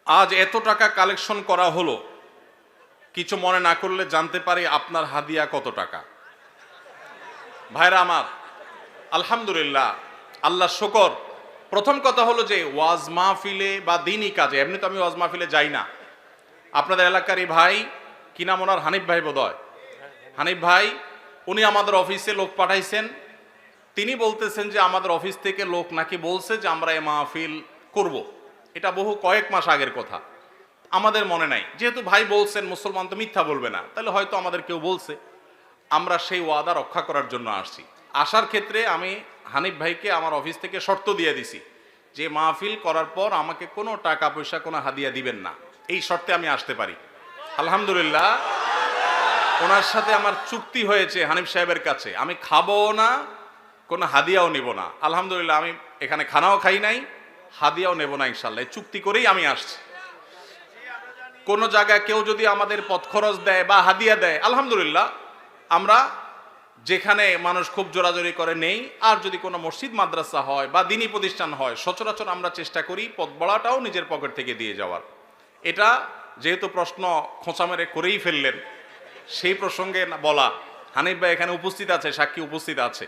আজ এত টাকা কালেকশন করা হলো, কিছু মনে না করলে জানতে পারি আপনার হাদিয়া কত টাকা? ভাইরা আমার, আলহামদুলিল্লাহ, আল্লাহ শুকর। প্রথম কথা হলো যে ওয়াজ মাহফিলে বা দিনই কাজে, এমনি তো আমি ওয়াজ মাহফিলে যাই না। আপনাদের এলাকারই ভাই, কি নাম ওনার, হানিফ ভাই বোধহয়, হানিফ ভাই, উনি আমাদের অফিসে লোক পাঠাইছেন। তিনি বলতেছেন যে আমাদের অফিস থেকে লোক নাকি বলছে যে আমরা এই মাহফিল করব। এটা বহু কয়েক মাস আগের কথা, আমাদের মনে নাই। যেহেতু ভাই বলছেন, মুসলমান তো মিথ্যা বলবে না, তাহলে হয়তো আমাদের কেউ বলছে। আমরা সেই ওয়াদা রক্ষা করার জন্য আসছি। আসার ক্ষেত্রে আমি হানিফ ভাইকে আমার অফিস থেকে শর্ত দিয়ে দিছি যে মাহফিল করার পর আমাকে কোনো টাকা পয়সা, কোনো হাদিয়া দিবেন না, এই শর্তে আমি আসতে পারি। আলহামদুলিল্লাহ, ওনার সাথে আমার চুক্তি হয়েছে হানিফ সাহেবের কাছে, আমি খাবো না, কোনো হাদিয়াও নেব না। আলহামদুলিল্লাহ, আমি এখানে খানাও খাই নাই, হাদিয়াও নেব না, ইনশাল্লাহ চুক্তি করেই আমি আসছি। কোনো জায়গায় কেউ যদি আমাদের পথ খরচ দেয় বা হাদিয়া দেয়, আলহামদুলিল্লাহ, আমরা যেখানে মানুষ খুব জোরাজোরি করে নেই। আর যদি কোনো মসজিদ মাদ্রাসা হয় বা দিনী প্রতিষ্ঠান হয়, সচরাচর আমরা চেষ্টা করি পথ বড়াটাও নিজের পকেট থেকে দিয়ে যাওয়ার। এটা যেহেতু প্রশ্ন খোঁচা মেরে করেই ফেললেন, সেই প্রসঙ্গে বলা, হানিফ ভাই এখানে উপস্থিত আছে, সাক্ষী উপস্থিত আছে।